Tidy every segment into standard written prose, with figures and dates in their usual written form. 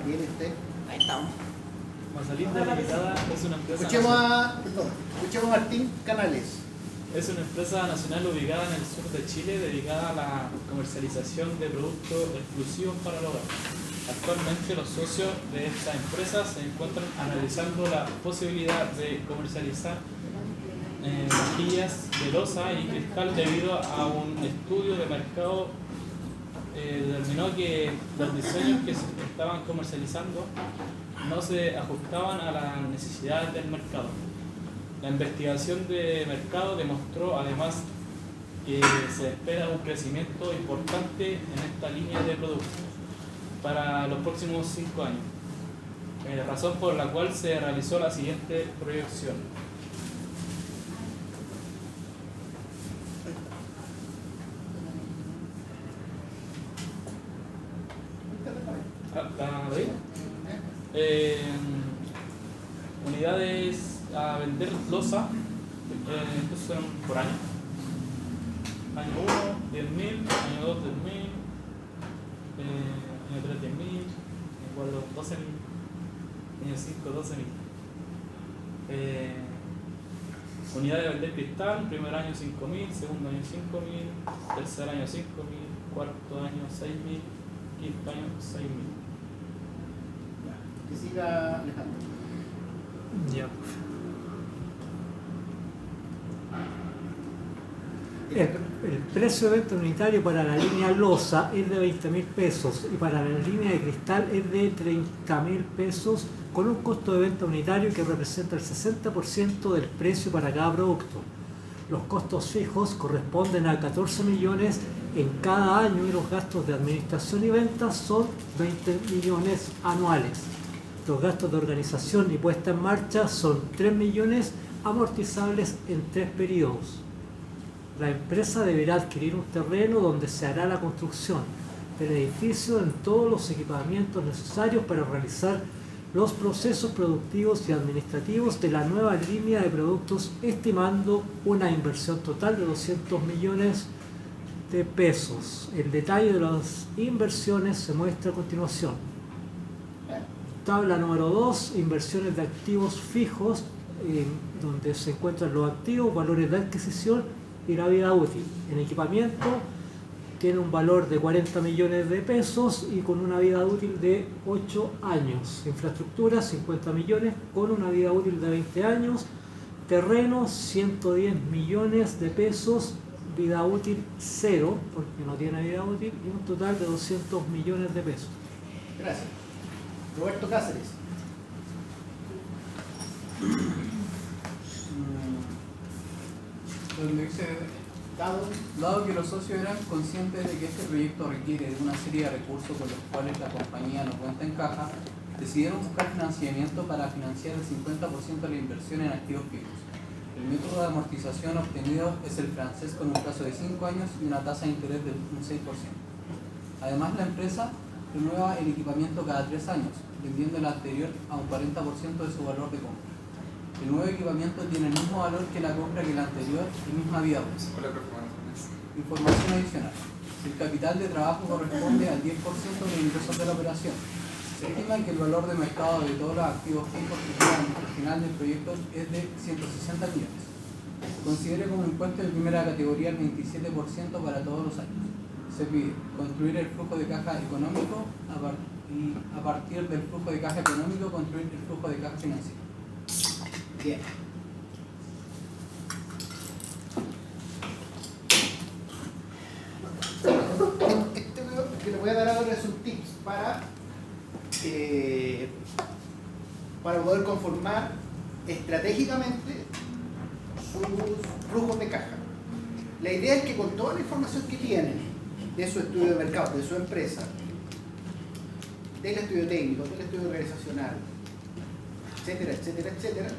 Bien, usted. Ahí estamos. Mazalinda Limitada es una empresa Escuchemos a Martín Canales. Es una empresa nacional ubicada en el sur de Chile dedicada a la comercialización de productos exclusivos para el hogar. Actualmente los socios de esta empresa se encuentran analizando la posibilidad de comercializar vajillas de loza y cristal debido a un estudio de mercado determinó que los diseños que se estaban comercializando no se ajustaban a las necesidades del mercado. La investigación de mercado demostró además que se espera un crecimiento importante en esta línea de productos para los próximos 5 años, razón por la cual se realizó la siguiente proyección. Unidades a vender loza, estos son por año. Año 1, 10.000, año 2, 10.000, año 3, 10.000, año 4, 12.000, año 5, 12.000. Unidades de vender cristal, primer año 5.000, segundo año 5.000, tercer año 5.000, cuarto año 6.000, quinto año 6.000. Que siga Alejandro. Ya. El precio de venta unitario para la línea loza es de 20.000 pesos y para la línea de cristal es de 30.000 pesos con un costo de venta unitario que representa el 60% del precio para cada producto. Los costos fijos corresponden a 14 millones en cada año y los gastos de administración y ventas son 20 millones anuales. Los gastos de organización y puesta en marcha son 3 millones amortizables en 3 periodos. La empresa deberá adquirir un terreno donde se hará la construcción del edificio en todos los equipamientos necesarios para realizar los procesos productivos y administrativos de la nueva línea de productos, estimando una inversión total de 200 millones de pesos. El detalle de las inversiones se muestra a continuación. Tabla número 2, inversiones de activos fijos, donde se encuentran los activos, valores de adquisición y la vida útil. En equipamiento tiene un valor de 40 millones de pesos y con una vida útil de 8 años. Infraestructura, 50 millones con una vida útil de 20 años. Terreno, 110 millones de pesos, vida útil 0, porque no tiene vida útil, y un total de 200 millones de pesos. Gracias. Roberto Cáceres. Donde dice, dado que los socios eran conscientes de que este proyecto requiere de una serie de recursos con los cuales la compañía no cuenta en caja, decidieron buscar financiamiento para financiar el 50% de la inversión en activos fijos. El método de amortización obtenido es el francés con un plazo de 5 años y una tasa de interés de un 6%. Además, la empresa renueva el equipamiento cada 3 años, vendiendo el anterior a un 40% de su valor de compra. El nuevo equipamiento tiene el mismo valor que la compra que el anterior y misma vida útil. Información adicional. El capital de trabajo corresponde al 10% de los ingresos de la operación. Se estima que el valor de mercado de todos los activos fijos que quedan al final del proyecto es de 160 millones. Considere como impuesto de primera categoría el 27% para todos los años. Se pide construir el flujo de caja económico y a partir del flujo de caja económico construir el flujo de caja financiero. Bien. Este que le voy a dar ahora es un tips para poder conformar estratégicamente sus flujos de caja. La idea es que con toda la información que tienen de su estudio de mercado, de su empresa, del estudio técnico, del estudio organizacional, etcétera, etcétera, etcétera,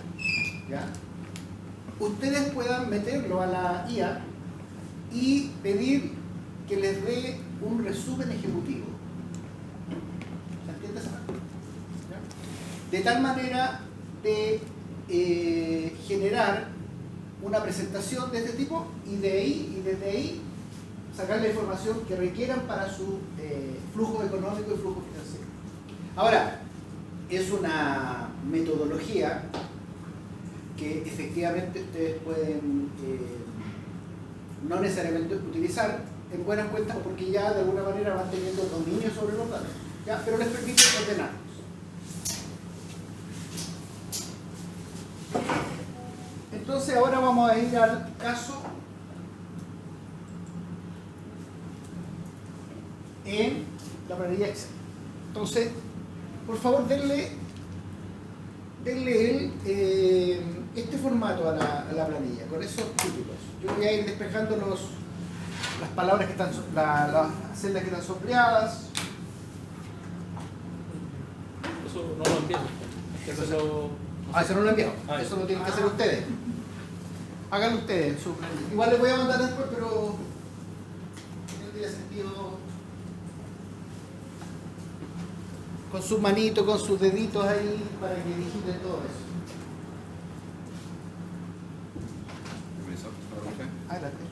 ¿ya? Ustedes puedan meterlo a la IA y pedir que les dé un resumen ejecutivo. ¿Se entiende esa parte? ¿Ya? De tal manera de generar una presentación de este tipo y desde ahí sacar la información que requieran para su flujo económico y flujo financiero. Ahora, es una metodología que efectivamente ustedes pueden no necesariamente utilizar en buenas cuentas porque ya de alguna manera van teniendo dominio sobre los datos, ¿ya? Pero les permite ordenarlos. Entonces ahora vamos a ir al caso en la planilla Excel. Entonces, por favor, denle este formato a la planilla, con esos títulos. Yo voy a ir despejando las palabras que están, las celdas que están sombreadas. Eso no lo empiezo. Eso Eso no lo he enviado. Ah, Eso lo tienen que hacer ustedes. Háganlo ustedes en su planilla. Igual les voy a mandar después, pero no tiene sentido. Con sus manitos, con sus deditos ahí para que digiten todo eso. Permiso, ¿para usted? Adelante.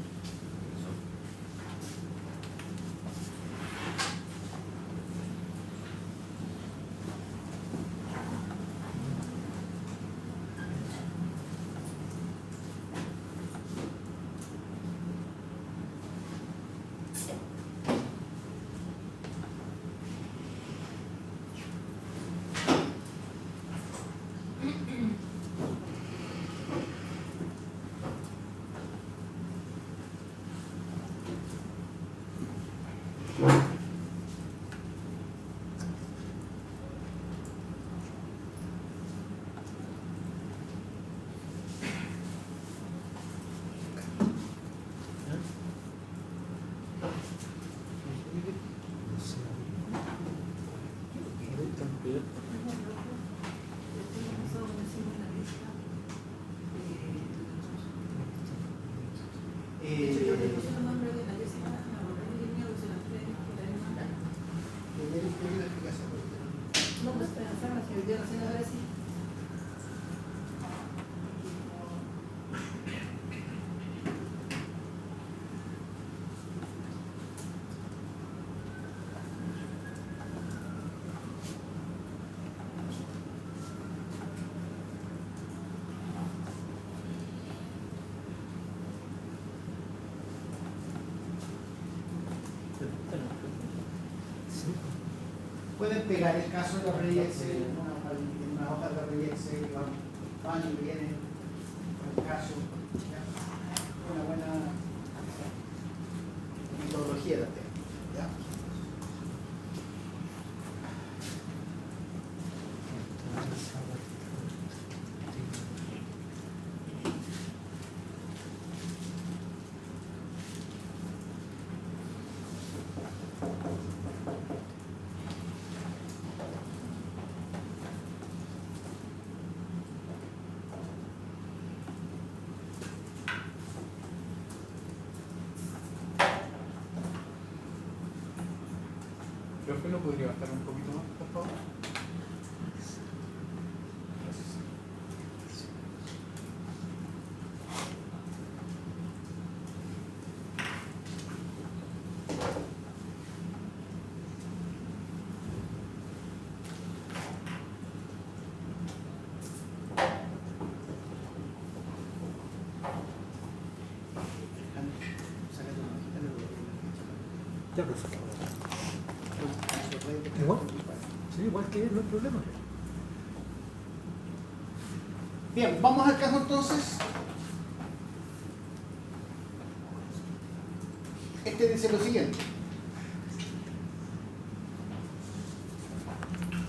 Pueden pegar el caso de la planilla Excel en una hoja de la planilla Excel y van y vienen con el caso. ¿Ya? Una buena metodología también. ¿Ya? Profe, ¿lo podría bajar un poquito más, por favor? Ya, perfecto. Igual. Sí, igual que él, no hay problema. Bien, vamos al caso entonces. Este dice lo siguiente.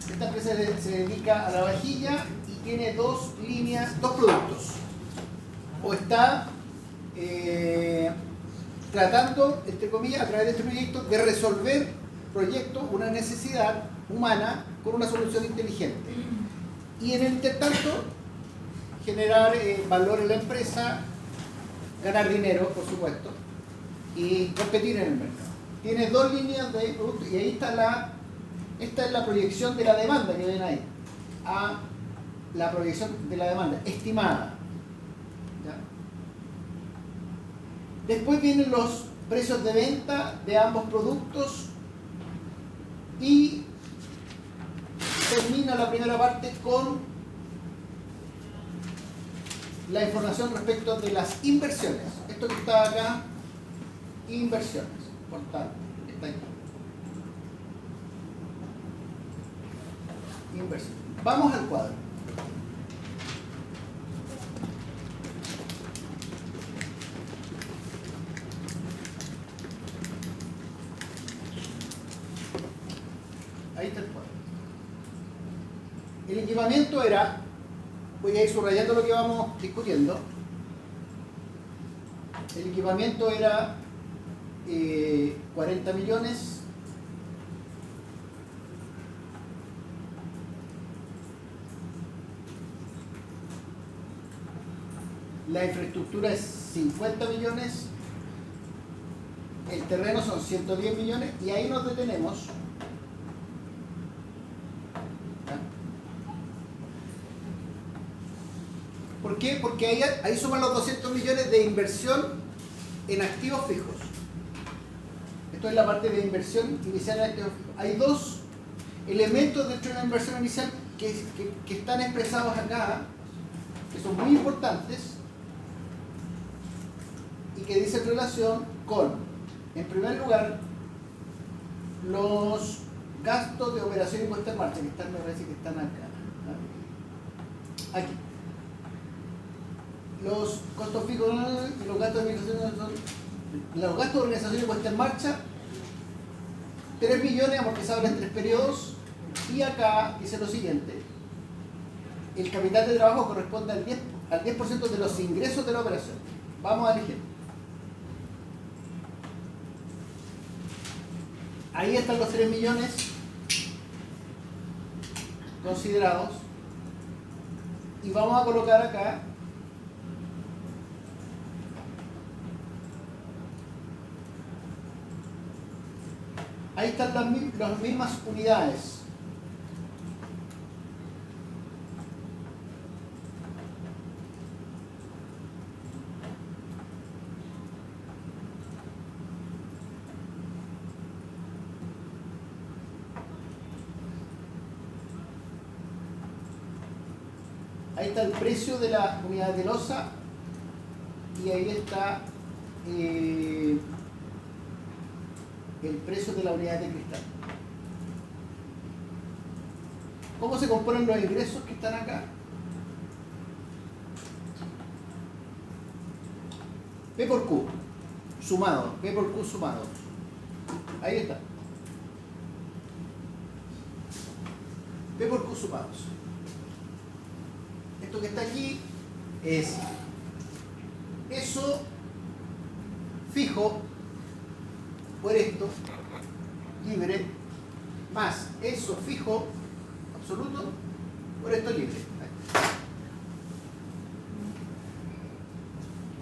Esta empresa se dedica a la vajilla y tiene dos líneas, dos productos. O está tratando, entre comillas, a través de este proyecto, de resolver una necesidad humana con una solución inteligente. Y en el intertanto, generar valor en la empresa, ganar dinero, por supuesto, y competir en el mercado. Tiene dos líneas de producto y ahí está esta es la proyección de la demanda que ven ahí, a la proyección de la demanda estimada. ¿Ya? Después vienen los precios de venta de ambos productos y termina la primera parte con la información respecto de las inversiones. Esto que está acá, inversiones, importante, está aquí. Inversiones. Vamos al cuadro. Ahí está el cuadro. El equipamiento era, voy a ir subrayando lo que vamos discutiendo. El equipamiento era 40 millones. La infraestructura es 50 millones. El terreno son 110 millones. Y ahí nos detenemos. ¿Por qué? Porque ahí suman los 200 millones de inversión en activos fijos. Esto es la parte de inversión inicial en activos fijos. Hay dos elementos dentro de la inversión inicial que están expresados acá, que son muy importantes y que dicen relación con, en primer lugar, los gastos de operación y puesta en marcha, que están, me parece que están acá. ¿No? Aquí. Los costos fijos y los gastos de organización son, los gastos de organización y puesta en marcha, 3 millones amortizables en 3 periodos, y acá dice lo siguiente: el capital de trabajo corresponde al 10% de los ingresos de la operación. Vamos al ejemplo. Ahí están los 3 millones considerados, y vamos a colocar acá ahí están las mismas unidades. Ahí está el precio de la unidad de losa y ahí está el precio de la unidad de cristal. ¿Cómo se componen los ingresos que están acá? P por Q sumado, P por Q sumado. Ahí está. P por Q sumados. Esto que está aquí es eso fijo por esto libre más eso fijo absoluto por esto libre.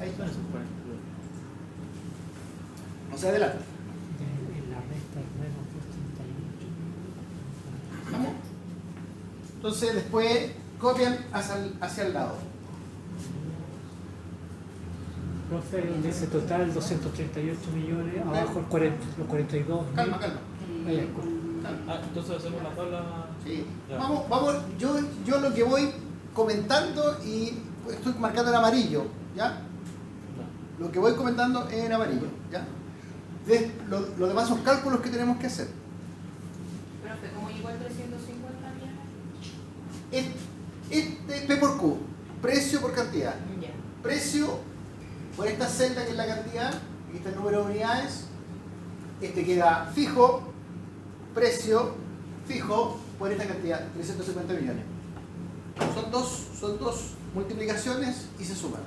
Ahí está. O sea, adelante. En la recta es menos 238. ¿Vamos? Entonces después copian hacia el lado. Profe, donde dice total 238 millones, abajo el 40, los 42. Calma. Ahí, Entonces hacemos la tabla. Sí. Ya. Vamos, yo lo que voy comentando y estoy marcando en amarillo, ¿ya? Lo que voy comentando es en amarillo, ¿ya? Lo demás son cálculos que tenemos que hacer. Profe, ¿cómo llegó al 350 millones? Este P por Q, precio por cantidad. Ya. Precio por esta celda que es la cantidad, aquí está el número de unidades, este queda fijo, precio fijo por esta cantidad, 350 millones. Son dos multiplicaciones y se suman.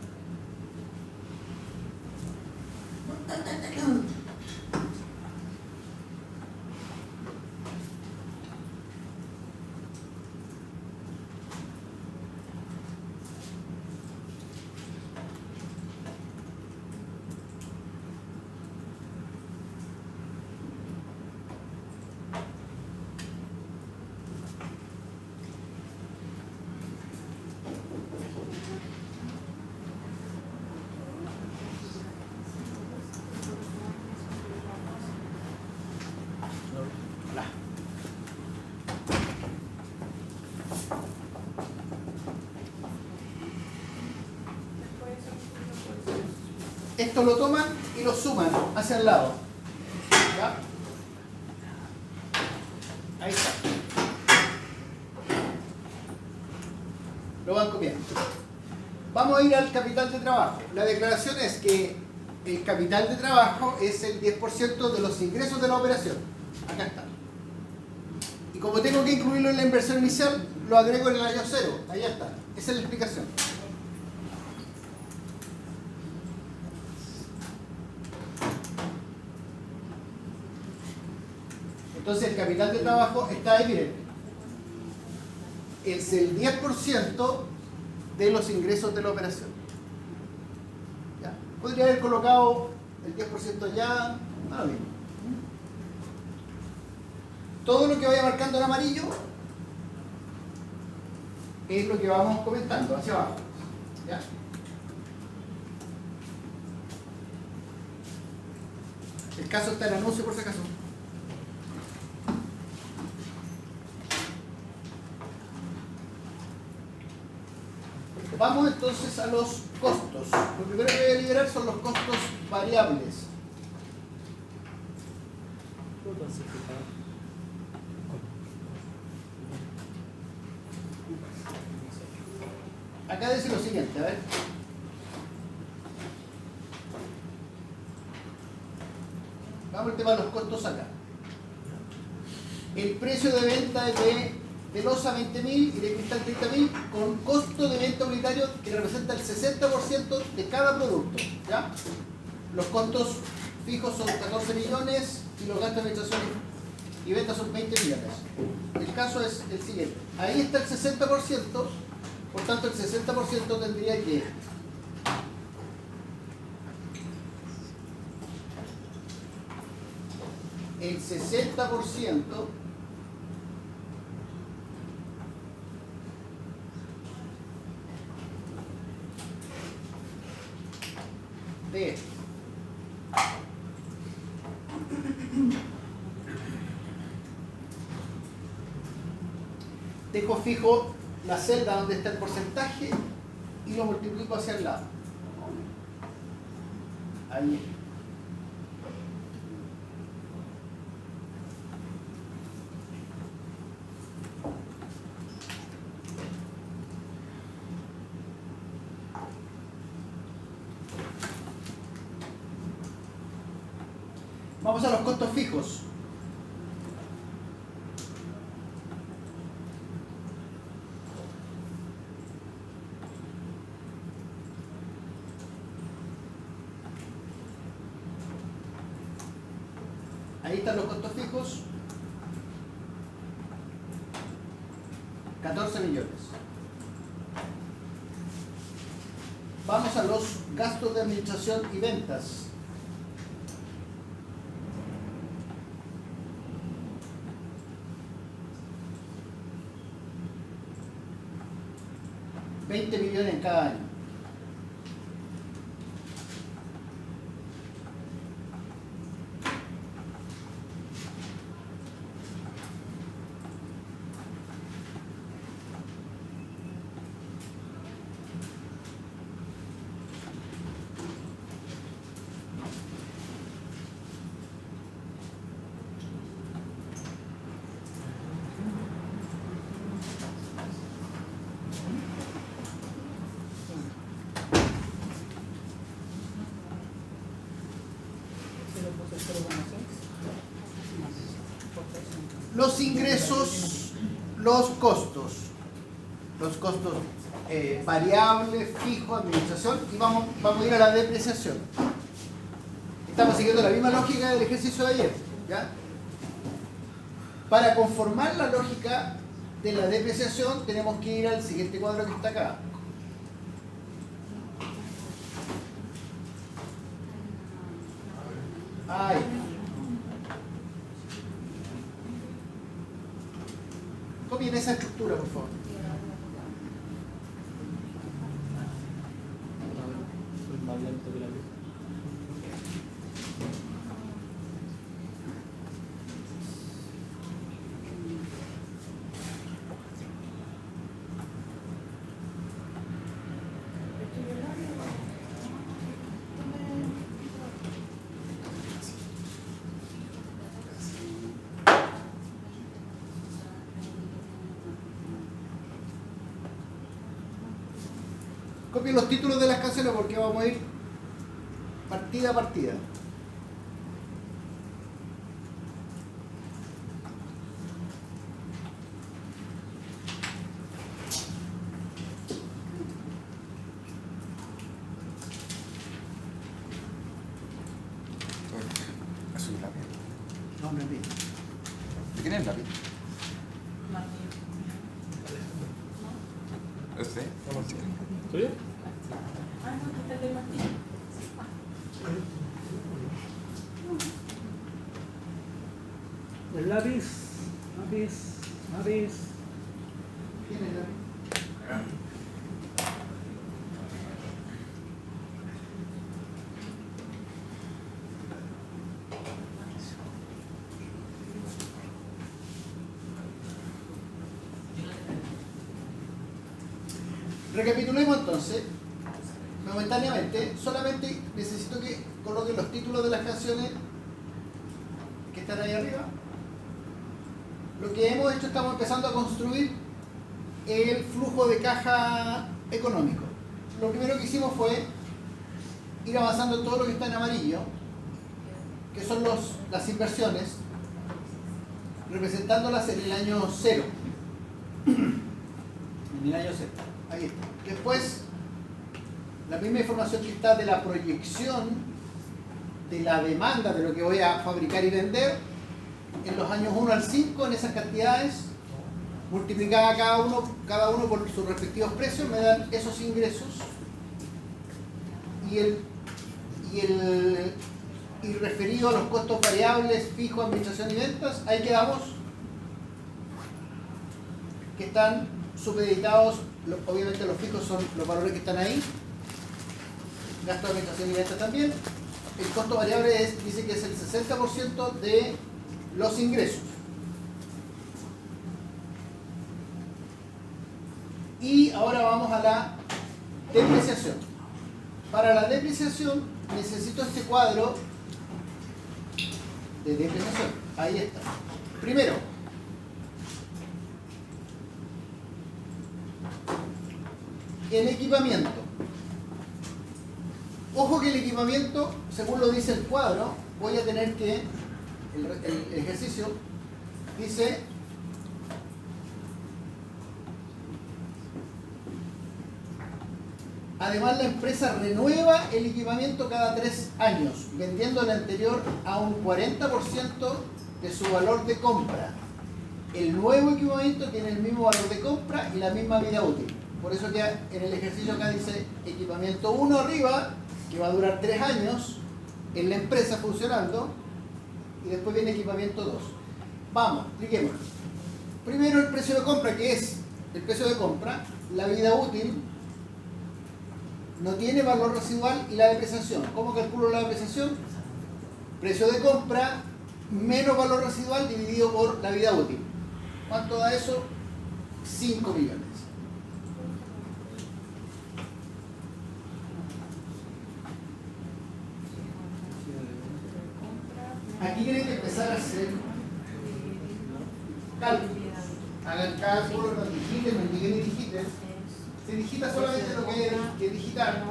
Esto lo toman y lo suman hacia el lado. ¿Ya? Ahí está. Lo van copiando. Vamos a ir al capital de trabajo. La declaración es que el capital de trabajo es el 10% de los ingresos de la operación. Acá está. Y como tengo que incluirlo en la inversión inicial, lo agrego en el año 0. Allá está. Esa es la explicación. Entonces el capital de trabajo está ahí, miren. Es el 10% de los ingresos de la operación. ¿Ya? Podría haber colocado el 10% allá, nada bien. Todo lo que vaya marcando en amarillo es lo que vamos comentando hacia abajo. ¿Ya? El caso está en el anuncio por si acaso. Vamos entonces a los costos. Lo primero que voy a liberar son los costos variables. Acá dice lo siguiente, a ver. Vamos al tema de los costos acá. El precio de venta es de losa 20.000 y de cristal 30.000 con costo de venta unitario que representa el 60% de cada producto. ¿Ya? Los costos fijos son 14 millones y los gastos de administración y ventas son 20 millones. El caso es el siguiente. Ahí está el 60%, por tanto el 60% tendría que el 60% de dejo fijo la celda donde está el porcentaje y lo multiplico hacia el lado. Ahí. Vamos a los costos fijos. Ahí están los costos fijos. 14 millones. Vamos a los gastos de administración y ventas. $20 millones en cada año. Los ingresos, los costos variables, fijos, administración, y vamos a ir a la depreciación. Estamos siguiendo la misma lógica del ejercicio de ayer, ¿ya? Para conformar la lógica de la depreciación tenemos que ir al siguiente cuadro que está acá. Ahí. Copien esa estructura, por favor. Más lento que la luz. Copien los títulos de las canciones porque vamos a ir partida a partida. ¿Es un lápiz? No, no es mío. ¿De quién es el lápiz? Martín. ¿Este? ¿Tuyo? Ah, no, que está el de Martín. El lápiz, lápiz, lápiz. ¿Quién es la? Recapitulemos entonces, momentáneamente, solamente necesito que coloquen los títulos de las canciones que están ahí arriba. Lo que hemos hecho, estamos empezando a construir el flujo de caja económico. Lo primero que hicimos fue ir avanzando en todo lo que está en amarillo, que son las inversiones, representándolas en el año 0. En el año 0. Ahí está. Después, la misma información que está de la proyección de la demanda de lo que voy a fabricar y vender en los años 1 al 5, en esas cantidades, multiplicada cada uno por sus respectivos precios, me dan esos ingresos y referido a los costos variables, fijos, administración y ventas, ahí quedamos, que están supeditados. Obviamente los fijos son los valores que están ahí, gasto de administración y ventas también. El costo variable dice que es el 60% de los ingresos. Y ahora vamos a la depreciación. Para la depreciación necesito este cuadro de depreciación. Ahí está. Primero, el equipamiento. Ojo que el equipamiento, según lo dice el cuadro, voy a tener que, el ejercicio dice además la empresa renueva el equipamiento cada 3 años, vendiendo el anterior a un 40% de su valor de compra. El nuevo equipamiento tiene el mismo valor de compra y la misma vida útil. Por eso que en el ejercicio acá dice equipamiento 1 arriba, que va a durar 3 años en la empresa funcionando, y después viene equipamiento 2. Vamos, expliquemos. Primero el precio de compra, que es el precio de compra, la vida útil, no tiene valor residual, y la depreciación. ¿Cómo calculo la depreciación? Precio de compra menos valor residual dividido por la vida útil. ¿Cuánto da eso? 5 millones. Aquí tienen que empezar a hacer cálculos. Hagan cálculos, no digiten, no indiguen ni digiten. Se digita solamente lo que hay que digitar.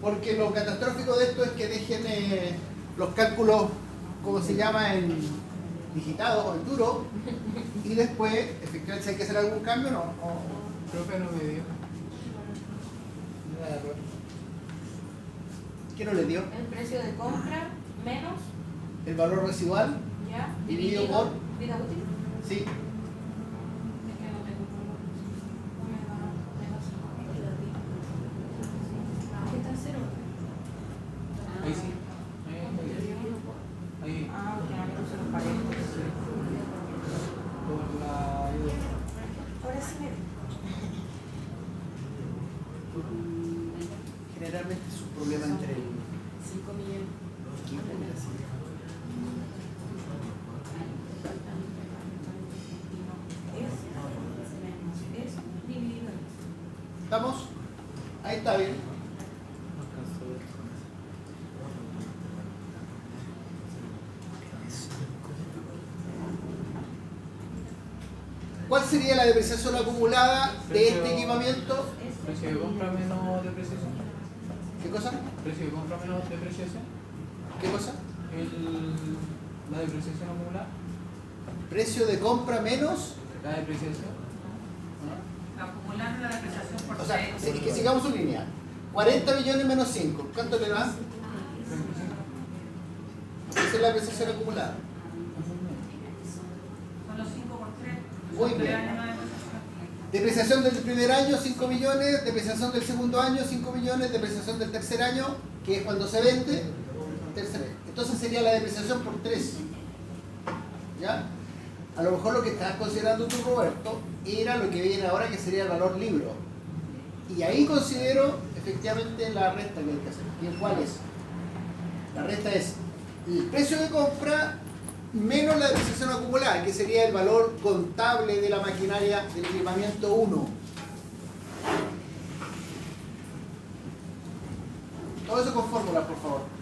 Porque lo catastrófico de esto es que dejen los cálculos, como se llama, en digitados o en duro, y después, efectivamente, si hay que hacer algún cambio, no. Profe, no me dio. ¿Qué no le dio? El precio de compra menos, El valor residual ya, dividido por. vida útil. Sí. Es que no tengo valor. No me da 5. ¿Qué está en 0? Ahí sí. Ahí. Ah, ok, a mí no se los pagué. Por la ayuda. Ahora sí me... Generalmente es un problema entre el 5 millones. equipo y la silla. Es dividido en eso. ¿Estamos? Ahí está bien. No alcanzo a ver. ¿Cuál sería la depreciación acumulada de este equipamiento? Precio de compra menos depreciación. ¿Qué cosa? Precio de compra menos depreciación. ¿Qué cosa? La depreciación acumulada. Precio de compra menos. La depreciación. Acumular la depreciación por O sea, seis. que sigamos su línea. 40 millones menos 5. ¿Cuánto le da? Esa es la depreciación acumulada. Son los 5 por 3. Muy bien. Depreciación del primer año, 5 millones. Depreciación del segundo año, 5 millones. Depreciación del tercer año, que es cuando se vende. Tercer año. Entonces sería la depreciación por 3. ¿Ya? A lo mejor lo que estabas considerando tú, Roberto, era lo que viene ahora, que sería el valor libro. Y ahí considero efectivamente la resta que hay que hacer. ¿Y cuál es? La resta es el precio de compra menos la depreciación acumulada, que sería el valor contable de la maquinaria del equipamiento 1. Todo eso con fórmulas, por favor.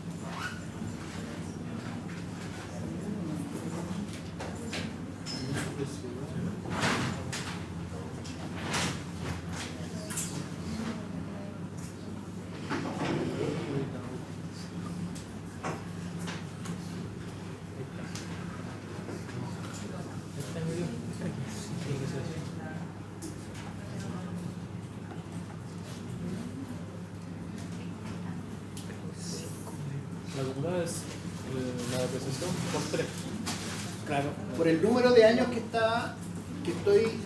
La acumulada es la depreciación por 3. Claro, por el número de años que estoy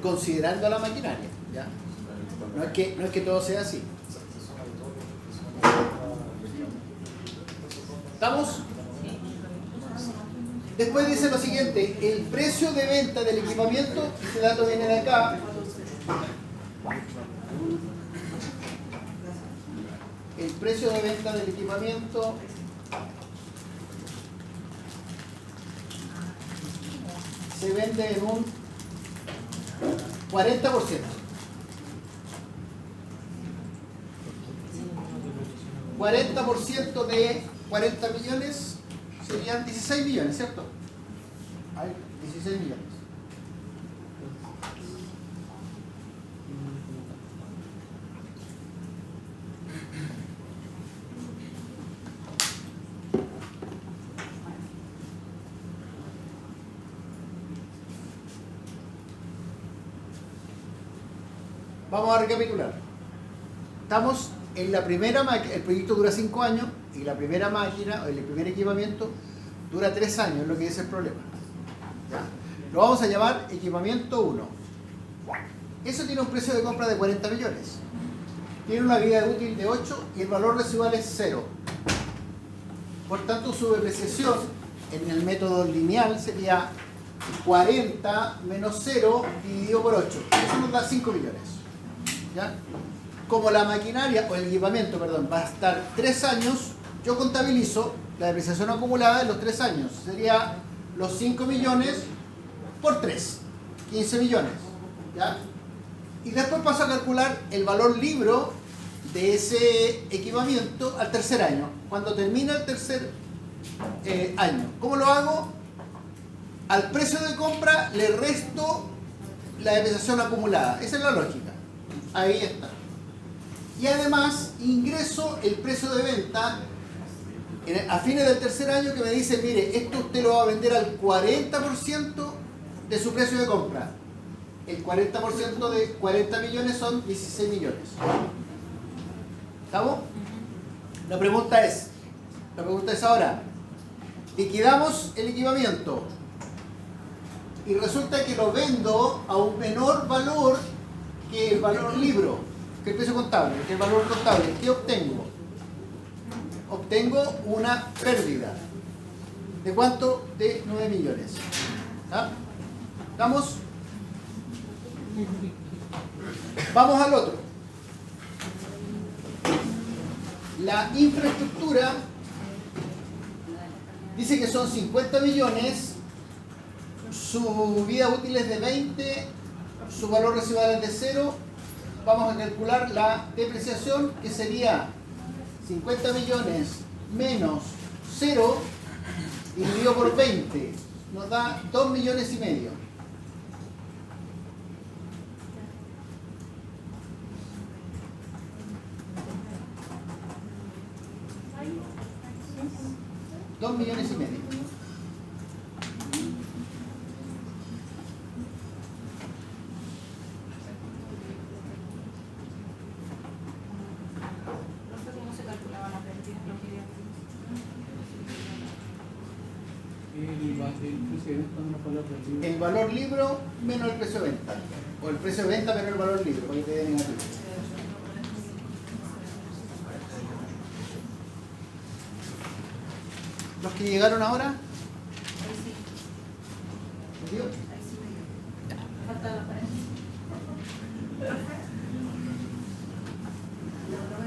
considerando a la maquinaria. ¿Ya? No es que todo sea así. ¿Estamos? Después dice lo siguiente: el precio de venta del equipamiento, este dato viene de acá. El precio de venta del equipamiento se vende en un 40%. 40% de 40 millones serían 16 millones, ¿cierto? Hay 16 millones. Vamos a recapitular. Estamos en la primera máquina, el proyecto dura 5 años y la primera máquina, o el primer equipamiento, dura 3 años, es lo que dice el problema. ¿Ya? Lo vamos a llamar equipamiento 1. Eso tiene un precio de compra de 40 millones. Tiene una vida útil de 8 y el valor residual es 0. Por tanto, su depreciación en el método lineal sería 40 menos 0 dividido por 8. Eso nos da 5 millones. ¿Ya? Como la maquinaria, o el equipamiento, perdón, va a estar 3 años, yo contabilizo la depreciación acumulada en los 3 años. Sería los 5 millones por 3, 15 millones. ¿Ya? Y después paso a calcular el valor libro de ese equipamiento al tercer año, cuando termina el tercer año. ¿Cómo lo hago? Al precio de compra le resto la depreciación acumulada. Esa es la lógica. Ahí está. Y además ingreso el precio de venta a fines del tercer año, que me dice: mire, esto usted lo va a vender al 40% de su precio de compra. El 40% de 40 millones son 16 millones. ¿Estamos? La pregunta es ahora, liquidamos el equipamiento y resulta que lo vendo a un menor valor que el valor libro, que el precio contable, que el valor contable. ¿Qué obtengo? Obtengo una pérdida. ¿De cuánto? De 9 millones. ¿Ah? ¿Estamos? Vamos al otro. La infraestructura dice que son 50 millones, su vida útil es de 20, su valor residual es de 0. Vamos a calcular la depreciación, que sería 50 millones menos 0 dividido por 20, nos da 2 millones y medio. El precio de venta menos valor del libro. El valor libro menos el precio de venta. O el precio de venta menos el valor libro, para que te dé negativo. Los que llegaron ahora, ¿entendió? Falta la pared.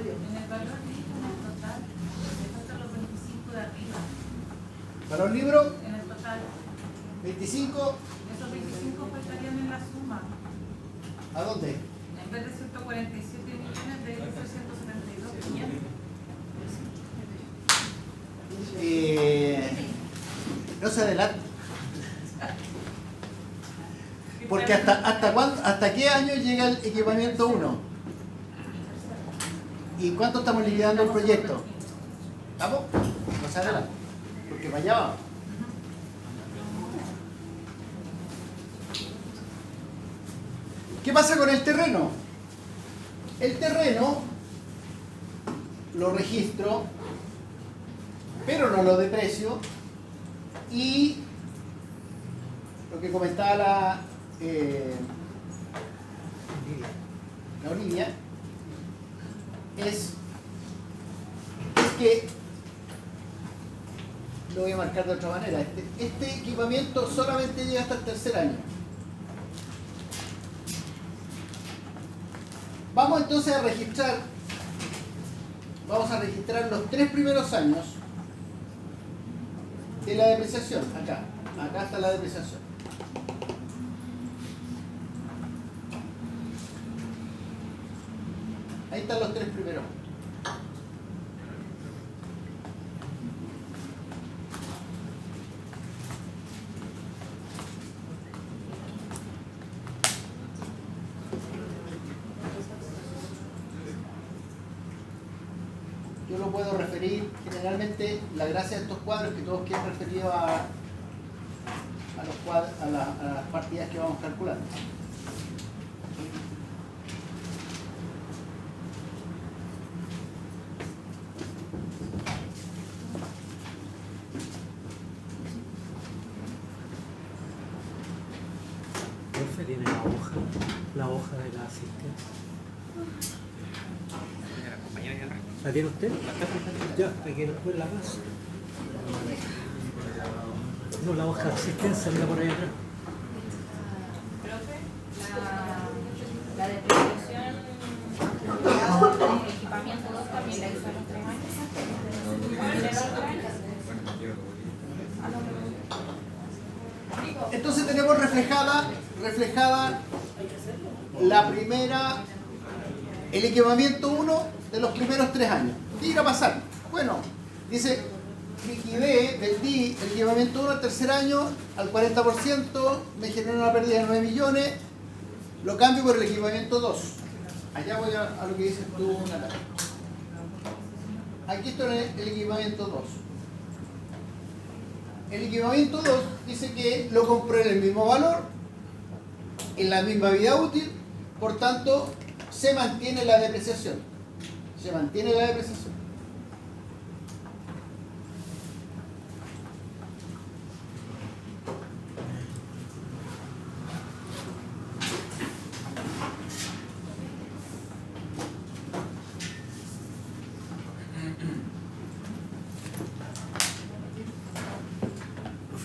En el valor líquido, en el total, le faltan los 25 de arriba. Valor libro, En el total, 25, esos 25 faltarían en la suma. ¿a dónde? En vez de 147 millones, de 172 millones. No se adelante. Porque hasta qué año llega el equipamiento 1? ¿Y cuánto estamos liquidando el proyecto? ¿Estamos? No se adelante. Porque para allá vamos. ¿Qué pasa con el terreno? El terreno lo registro, pero no lo deprecio, y lo que comentaba la Olivia es que lo voy a marcar de otra manera. Este equipamiento solamente llega hasta el tercer año. Vamos entonces a registrar, vamos a registrar los 3 primeros años de la depreciación. Acá está la depreciación. Ahí están los 3 primeros. Yo lo puedo referir, generalmente la gracia de estos cuadros es que todos quedan referidos a las partidas que vamos calculando. Profe, tiene la hoja de la asistencia. ¿La tiene usted? Ya, para que después la pase. No, la hoja de asistencia, mira por ahí atrás. Profe, la depreciación de equipamiento 2 también la hizo a los 3 años. ¿En el otro año? Entonces tenemos reflejada la primera, el equipamiento 1 de los primeros 3 años. ¿Qué irá a pasar? Bueno, dice, liquidé, vendí el equipamiento 1 al tercer año al 40%, me generó una pérdida de 9 millones, lo cambio por el equipamiento 2. Allá voy a lo que dices tú, Natalia. Aquí está el equipamiento 2. El equipamiento 2 dice que lo compré en el mismo valor, en la misma vida útil, por tanto, se mantiene la depreciación. Se mantiene la depreciación.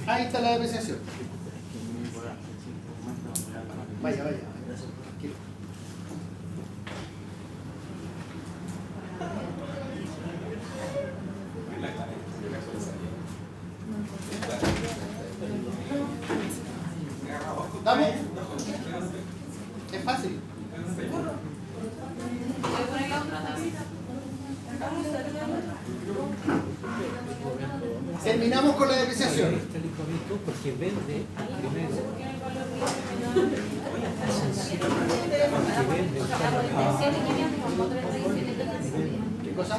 Ahí está la depreciación. Vaya. Tranquilo. ¿Damos? Es fácil. ¿Puedes poner la otra tacita? Terminamos con la depreciación. Este equipamiento porque vende primero. ¿Qué cosa?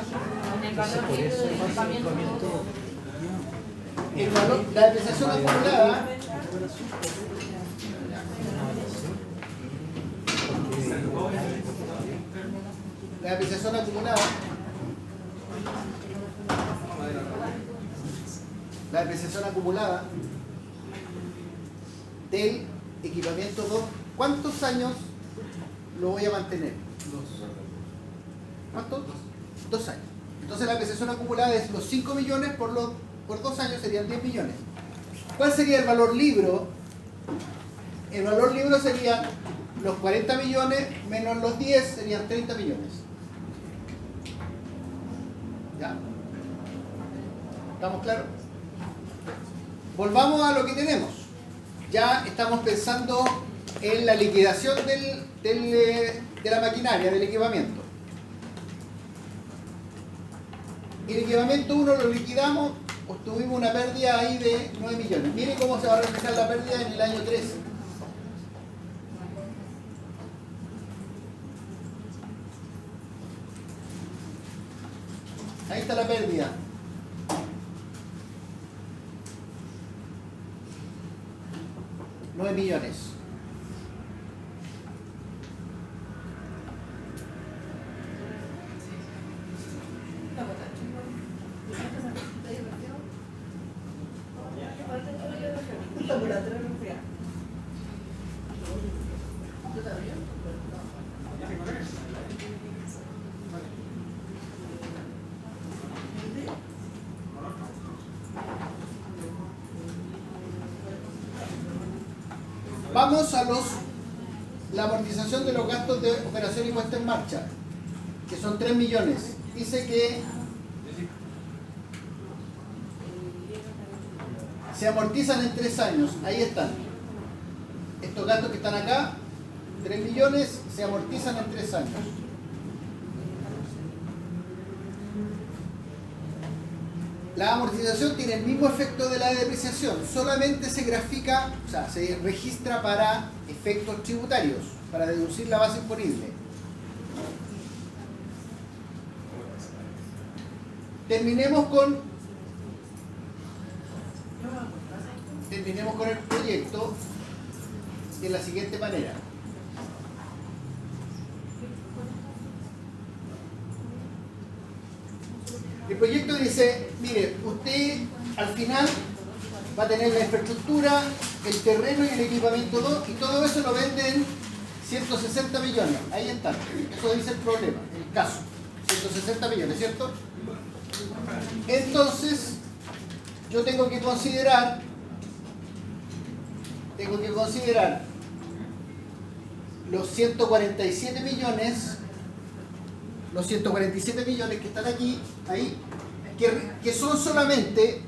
En el valor Por eso del es equipamiento. El valor, la depreciación acumulada. La depreciación acumulada. La depreciación acumulada del equipamiento 2, ¿cuántos años lo voy a mantener? ¿Cuántos? 2 años. Entonces la apreciación acumulada es los 5 millones por 2 años serían 10 millones. ¿Cuál sería el valor libro? El valor libro serían los 40 millones menos los 10 serían 30 millones. ¿Ya? ¿Estamos claros? Volvamos a lo que tenemos. Ya estamos pensando en la liquidación de la maquinaria, del equipamiento. El equipamiento 1 lo liquidamos, obtuvimos una pérdida ahí de 9 millones. Miren cómo se va a reflejar la pérdida en el año 3. Ahí está la pérdida. $9 millones. Vamos a la amortización de los gastos de operación y puesta en marcha, que son 3 millones. Dice que se amortizan en 3 años. Ahí están. Estos gastos que están acá, 3 millones, se amortizan en 3 años. La amortización tiene el mismo efecto de la depreciación, solamente se grafica, o sea, se registra para efectos tributarios, para deducir la base imponible. Terminemos con el proyecto de la siguiente manera. El proyecto dice, mire, usted al final va a tener la infraestructura, el terreno y el equipamiento 2 y todo eso lo venden 160 millones. Ahí está. Eso dice el problema, el caso. 160 millones, ¿cierto? Entonces, yo tengo que considerar los 147 millones que están aquí, ahí, que son solamente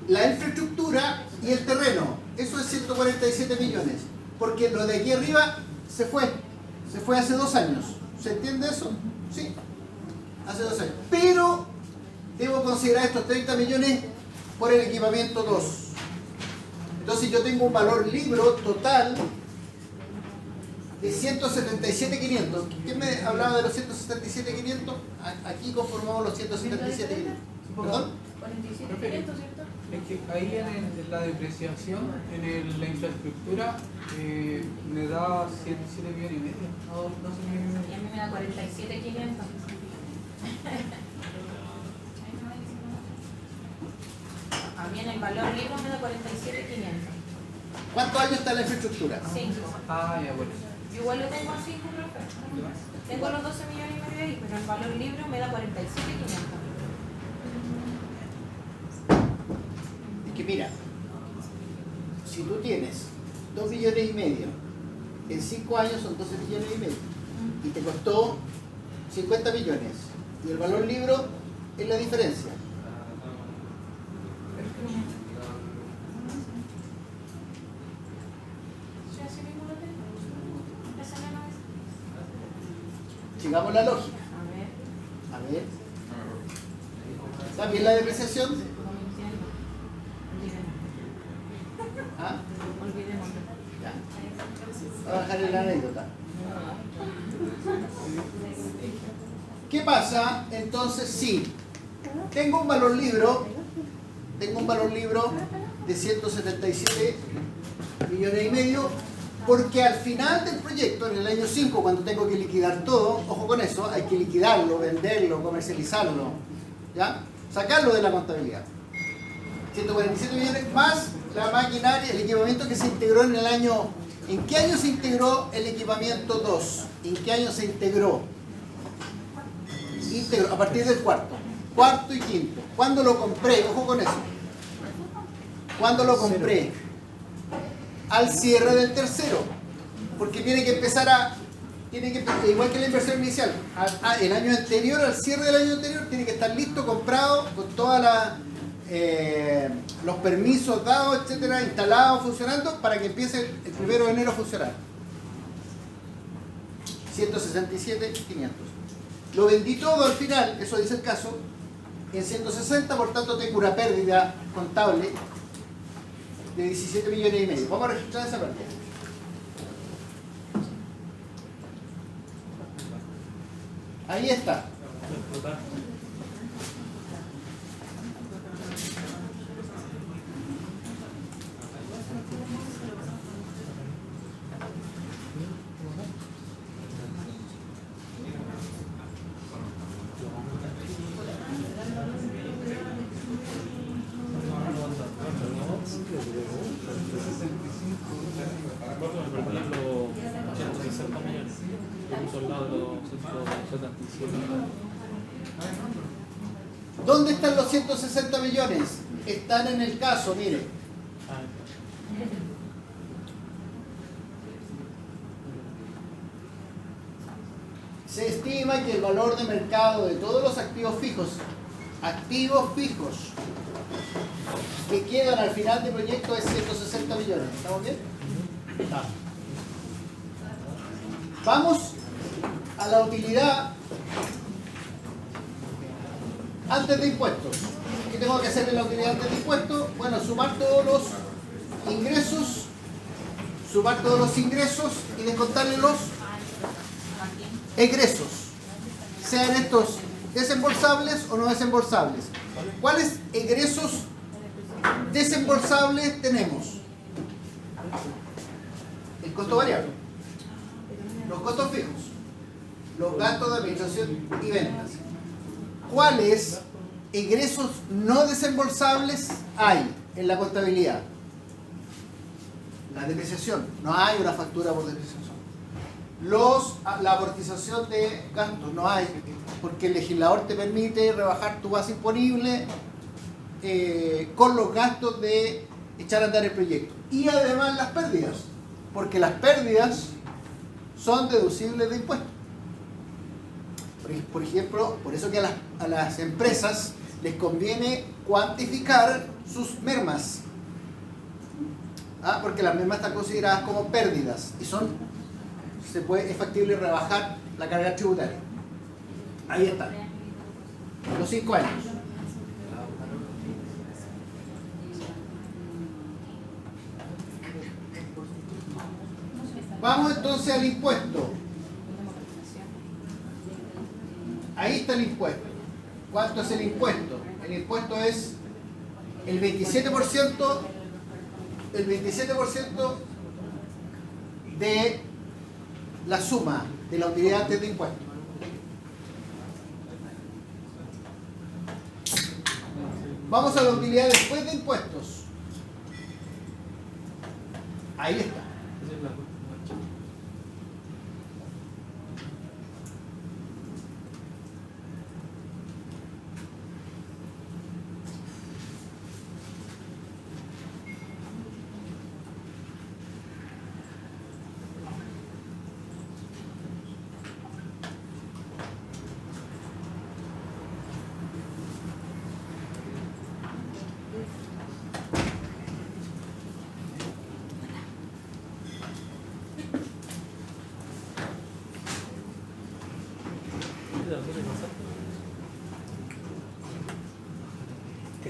la infraestructura y el terreno. Eso es 147 millones. Porque lo de aquí arriba se fue hace 2 años. ¿Se entiende eso? Sí, hace 2 años. Pero debo considerar estos 30 millones por el equipamiento 2. Entonces yo tengo un valor libro total de 177.500. ¿Quién me hablaba de los 177.500? Aquí conformamos los 177.500. ¿Perdón? 47.500, ¿cierto? Es que ahí en la depreciación, la infraestructura, me da 7 millones y medio, no 12 millones y Y a medio. mí me da 47.500. A mí en el valor libro me da 47.500. ¿Cuántos años está la infraestructura? 5. Ah, ya, bueno. Yo igual lo tengo así, profe. Tengo los 12 millones y medio ahí, pero el valor libro me da 47.500. Es que mira, si tú tienes 2 millones y medio, en 5 años son 12 millones y medio, y te costó 50 millones, y el valor libro es la diferencia. Sí, así mismo lo tengo. Esa no es. Sigamos la lógica. A ver, A ver. ¿Está bien la depreciación? no me entiendo. Olvidemos. ¿Ah? Olvidemos. Ya. Voy a dejar la anécdota. ¿Qué pasa entonces si tengo un valor libro de 177 millones y medio, porque al final del proyecto, en el año 5, cuando tengo que liquidar todo, ojo con eso, hay que liquidarlo, venderlo, comercializarlo, ¿ya? Sacarlo de la contabilidad. 147 millones más la maquinaria, el equipamiento que se integró en el año... ¿En qué año se integró el equipamiento 2? ¿En qué año se integró? A partir del cuarto y quinto. ¿Cuándo lo compré? Ojo con eso. ¿Cuándo lo compré? Al cierre del tercero. Porque tiene que empezar a... igual que la inversión inicial, el año anterior, al cierre del año anterior, tiene que estar listo, comprado, con todas los permisos dados, etcétera, instalados, funcionando, para que empiece el 1 de enero a funcionar. 167.500. Lo vendí todo al final, eso dice el caso, en 160, por tanto tengo una pérdida contable de 17 millones y medio. Vamos a registrar esa pérdida. Ahí está. ¿Dónde están los 160 millones? Están en el caso, mire. Se estima que el valor de mercado de todos los activos fijos que quedan al final del proyecto es 160 millones. ¿Estamos bien? Estamos. Vamos a la utilidad antes de impuestos. ¿Qué tengo que hacer en la utilidad antes de impuestos? Bueno, sumar todos los ingresos y descontarle los egresos, sean estos desembolsables o no desembolsables. ¿Cuáles egresos desembolsables tenemos? El costo variable, los costos fijos, los gastos de administración y ventas. ¿Cuáles egresos no desembolsables hay en la contabilidad? La depreciación, no hay una factura por depreciación. La amortización de gastos, no hay, porque el legislador te permite rebajar tu base imponible con los gastos de echar a andar el proyecto. Y además las pérdidas, porque las pérdidas son deducibles de impuestos. Por ejemplo, por eso que a las empresas les conviene cuantificar sus mermas. Porque las mermas están consideradas como pérdidas y es factible rebajar la carga tributaria. Ahí está. Los 5 años. Vamos entonces al impuesto. Ahí está el impuesto. ¿Cuánto es el impuesto? El impuesto es el 27%, de la suma de la utilidad antes de impuestos. Vamos a la utilidad después de impuestos. Ahí está.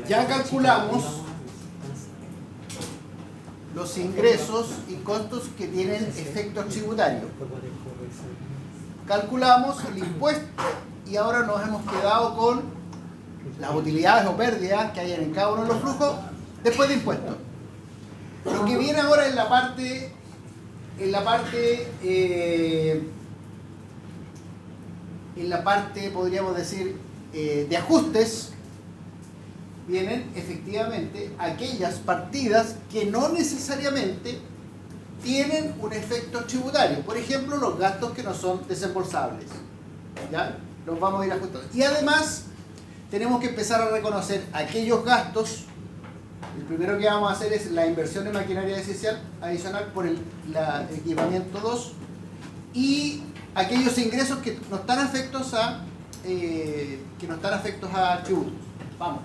Ya calculamos los ingresos y costos que tienen efectos tributarios. Calculamos el impuesto y ahora nos hemos quedado con las utilidades o pérdidas que hay en cada uno de los flujos después de impuestos. Lo que viene ahora en la parte podríamos decir de ajustes, vienen efectivamente aquellas partidas que no necesariamente tienen un efecto tributario. Por ejemplo, los gastos que no son desembolsables. ¿Ya? Los vamos a ir ajustando. Y además, tenemos que empezar a reconocer aquellos gastos. El primero que vamos a hacer es la inversión en maquinaria adicional por el equipamiento 2 y aquellos ingresos que no están afectos a tributos. Vamos.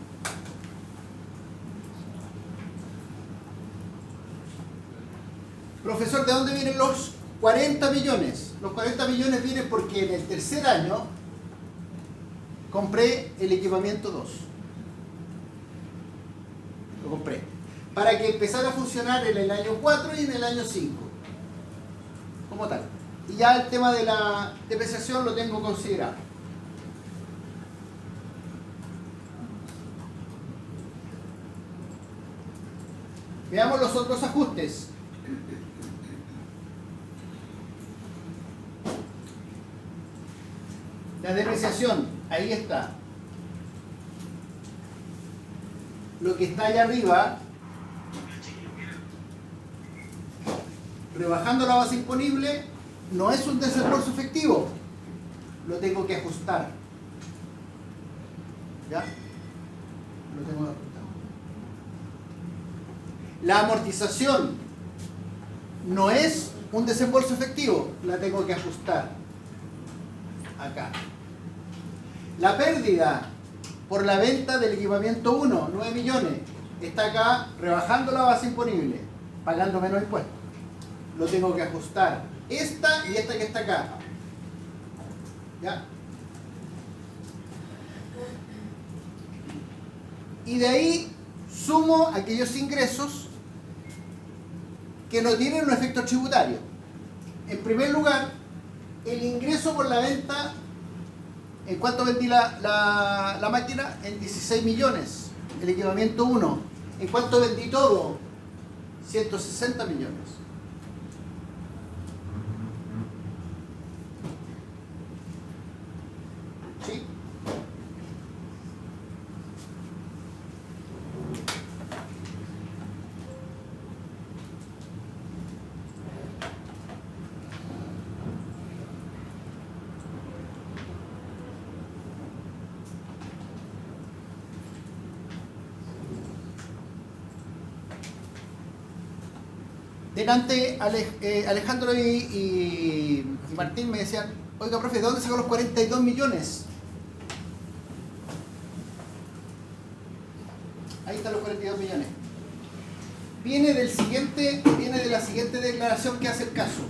Profesor, ¿de dónde vienen los 40 millones? Los 40 millones vienen porque en el tercer año compré el equipamiento 2. Lo compré. Para que empezara a funcionar en el año 4 y en el año 5. Como tal. Y ya el tema de la depreciación lo tengo considerado. Veamos los otros ajustes. La depreciación, ahí está. Lo que está allá arriba, rebajando la base imponible, no es un desembolso efectivo. Lo tengo que ajustar. ¿Ya? Lo tengo que ajustar. La amortización no es un desembolso efectivo. La tengo que ajustar. Acá. La pérdida por la venta del equipamiento 1, 9 millones, está acá rebajando la base imponible, pagando menos impuestos. Lo tengo que ajustar. Esta y esta que está acá. ¿Ya? Y de ahí sumo aquellos ingresos que no tienen un efecto tributario. En primer lugar, el ingreso por la venta. ¿En cuánto vendí la máquina? En 16 millones. El equipamiento 1. ¿En cuánto vendí todo? 160 millones. ¿Sí? Delante Alejandro y Martín me decían, oiga, profe, ¿de dónde sacó los 42 millones? Ahí están los 42 millones. Viene de la siguiente declaración que hace el caso.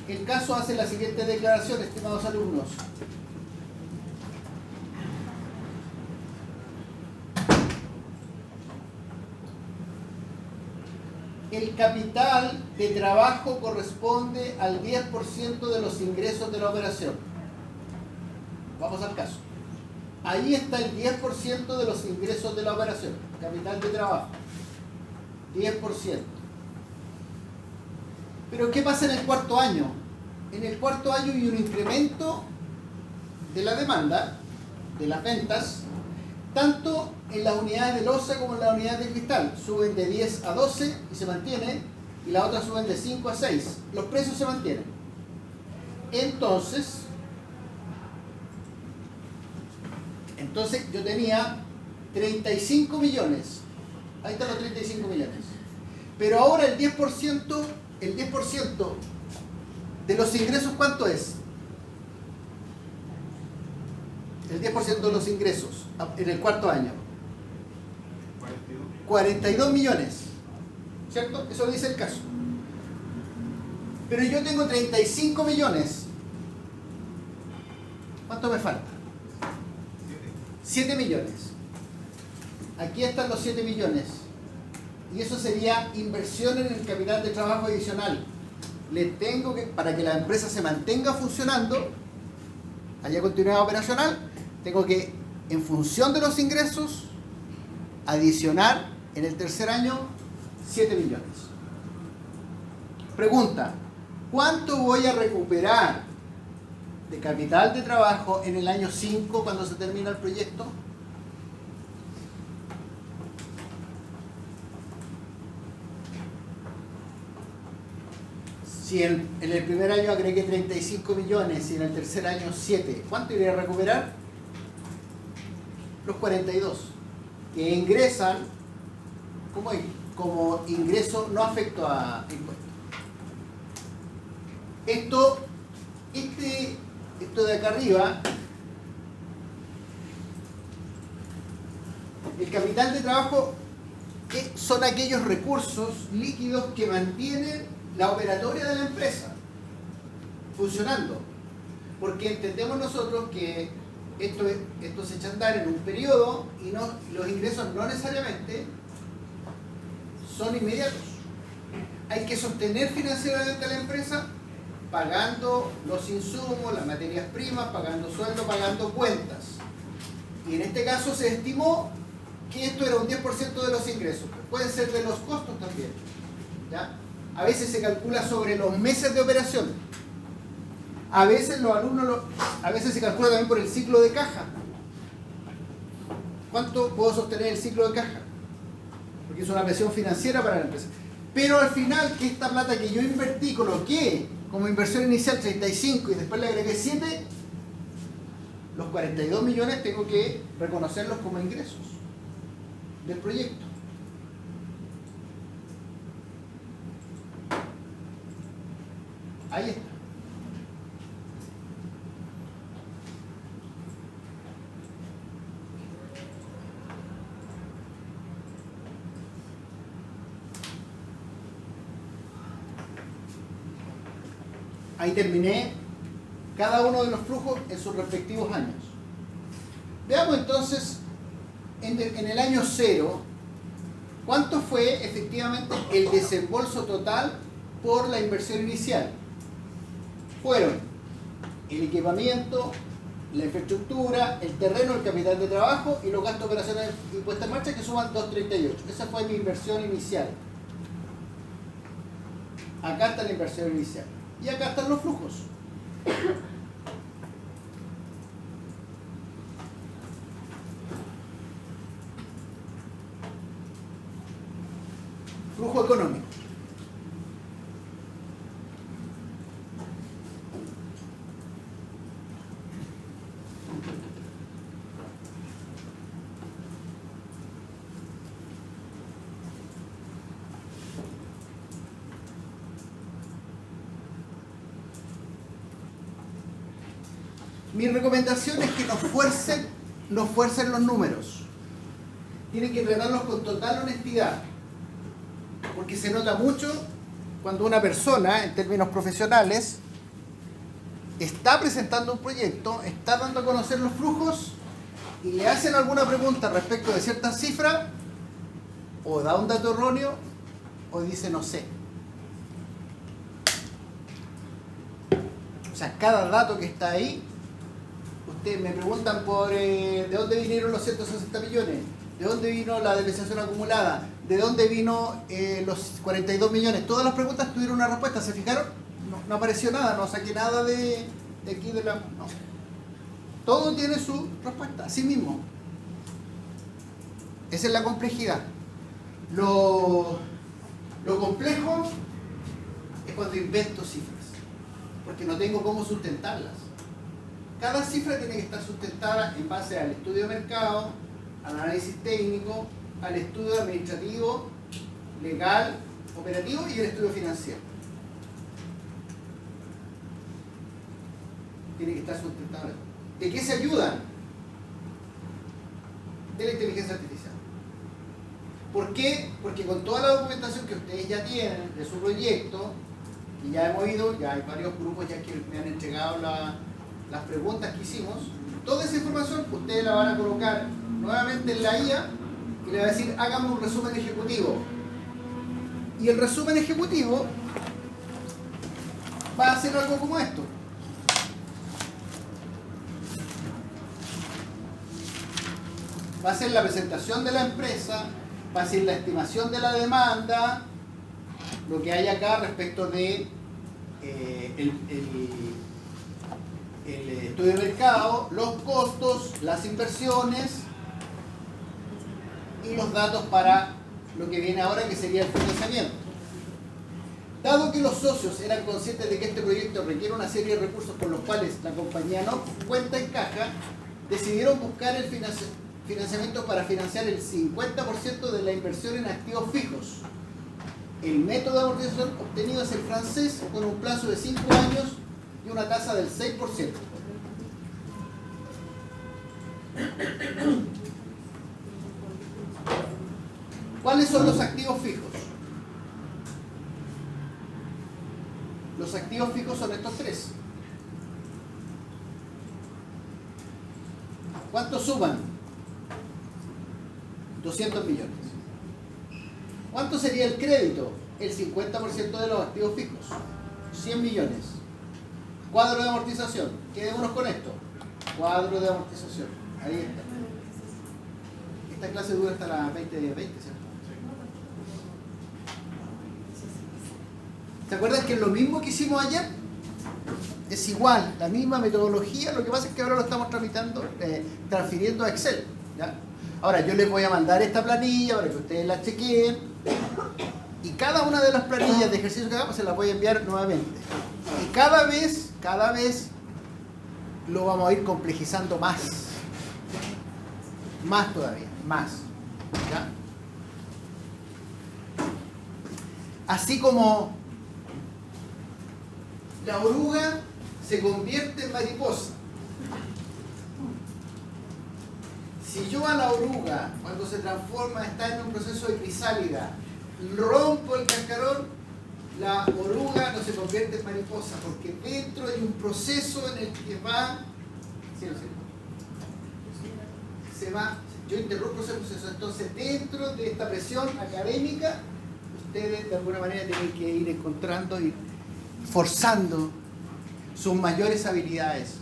El caso hace la siguiente declaración, estimados alumnos. El capital de trabajo corresponde al 10% de los ingresos de la operación. Vamos al caso. Ahí está el 10% de los ingresos de la operación. Capital de trabajo. 10%. Pero ¿qué pasa en el cuarto año? En el cuarto año hay un incremento de la demanda, de las ventas, tanto en las unidades de loza como en las unidades de cristal. Suben de 10 a 12 y se mantiene, y las otras suben de 5 a 6. Los precios se mantienen. Entonces yo tenía 35 millones. Ahí están los 35 millones. Pero ahora el 10% de los ingresos, ¿cuánto es? El 10% de los ingresos en el cuarto año. 42 millones. ¿Cierto? Eso dice el caso. Pero yo tengo 35 millones. ¿Cuánto me falta? 7 millones. Aquí están los 7 millones. Y eso sería inversión en el capital de trabajo adicional. Le tengo que, para que la empresa se mantenga funcionando, haya continuidad operacional, tengo que, en función de los ingresos, adicionar en el tercer año 7 millones. Pregunta, ¿cuánto voy a recuperar de capital de trabajo en el año 5 cuando se termina el proyecto? Si en el primer año agregué 35 millones y en el tercer año 7, ¿cuánto iré a recuperar? Los 42, que ingresan como ingreso no afecto a impuestos. Esto de acá arriba, el capital de trabajo, son aquellos recursos líquidos que mantienen la operatoria de la empresa funcionando, porque entendemos nosotros que esto se echa a andar en un periodo y los ingresos no necesariamente son inmediatos. Hay que sostener financieramente a la empresa pagando los insumos, las materias primas, pagando sueldo, pagando cuentas. Y en este caso se estimó que esto era un 10% de los ingresos. Pueden ser de los costos también, ¿ya? A veces se calcula sobre los meses de operación. A veces a veces se calcula también por el ciclo de caja. ¿Cuánto puedo sostener el ciclo de caja? Porque es una presión financiera para la empresa. Pero al final, que esta plata que yo invertí, coloqué como inversión inicial 35 y después le agregué 7, los 42 millones tengo que reconocerlos como ingresos del proyecto. Ahí está. Ahí terminé cada uno de los flujos en sus respectivos años. Veamos entonces, en el año 0, ¿cuánto fue efectivamente el desembolso total por la inversión inicial? Fueron el equipamiento, la infraestructura, el terreno, el capital de trabajo y los gastos operacionales y puesta en marcha, que suman 238. Esa fue mi inversión inicial. Acá está la inversión inicial. Y acá están los flujos. Flujo económico. Mi recomendación es que nos fuercen los números. Tienen que tratarlos con total honestidad, porque se nota mucho cuando una persona, en términos profesionales, está presentando un proyecto, está dando a conocer los flujos y le hacen alguna pregunta respecto de ciertas cifras, o da un dato erróneo o dice no sé. O sea, cada dato que está ahí, ustedes me preguntan por de dónde vinieron los 160 millones, de dónde vino la depreciación acumulada, de dónde vino los 42 millones. Todas las preguntas tuvieron una respuesta, ¿se fijaron? No apareció nada, no saqué nada de aquí de la... No. Todo tiene su respuesta, así mismo. Esa es la complejidad. Lo complejo es cuando invento cifras, porque no tengo cómo sustentarlas. Cada cifra tiene que estar sustentada en base al estudio de mercado, al análisis técnico, al estudio administrativo, legal, operativo y el estudio financiero. Tiene que estar sustentada. ¿De qué se ayudan? De la inteligencia artificial. ¿Por qué? Porque con toda la documentación que ustedes ya tienen de su proyecto, y ya hemos ido, ya hay varios grupos ya que me han entregado las preguntas que hicimos, toda esa información ustedes la van a colocar nuevamente en la IA y le va a decir, hágame un resumen ejecutivo. Y el resumen ejecutivo va a ser algo como esto. Va a ser la presentación de la empresa, va a ser la estimación de la demanda, lo que hay acá respecto de el estudio de mercado, los costos, las inversiones y los datos para lo que viene ahora, que sería el financiamiento. Dado que los socios eran conscientes de que este proyecto requiere una serie de recursos con los cuales la compañía no cuenta en caja, decidieron buscar el financiamiento para financiar el 50% de la inversión en activos fijos. El método de amortización obtenido es el francés, con un plazo de 5 años y una tasa del 6%. ¿Cuáles son los activos fijos? Los activos fijos son estos tres. ¿Cuánto suman? 200 millones. ¿Cuánto sería el crédito? El 50% de los activos fijos. 100 millones. Cuadro de amortización. Quedémonos con esto. Cuadro de amortización. Ahí está. Esta clase dura hasta las 20, ¿cierto? ¿Se acuerdan que lo mismo que hicimos ayer? Es igual, la misma metodología, lo que pasa es que ahora lo estamos transfiriendo a Excel, ¿ya? Ahora yo les voy a mandar esta planilla para que ustedes la chequeen y cada una de las planillas de ejercicio que hagamos se las voy a enviar nuevamente. Y cada vez lo vamos a ir complejizando más todavía, más, ¿ya? Así como la oruga se convierte en mariposa. Si yo a la oruga, cuando se transforma, está en un proceso de crisálida, rompo el cascarón, la oruga no se convierte en mariposa, porque dentro hay un proceso en el que va... ¿Sí, no, sí? Se va... Yo interrumpo ese proceso. Entonces, dentro de esta presión académica, ustedes de alguna manera tienen que ir encontrando y forzando sus mayores habilidades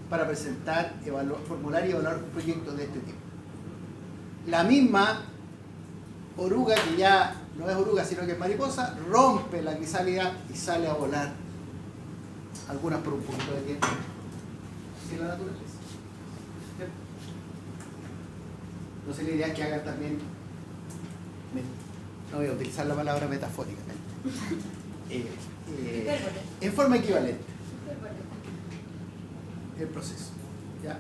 para presentar, formular y evaluar un proyecto de este tipo. La misma oruga, que ya no es oruga sino que es mariposa, rompe la crisálida y sale a volar, algunas por un poquito de tiempo. Así es la naturaleza. Entonces la idea es que hagan también, no voy a utilizar la palabra metafóricamente, en forma equivalente el proceso, ¿ya?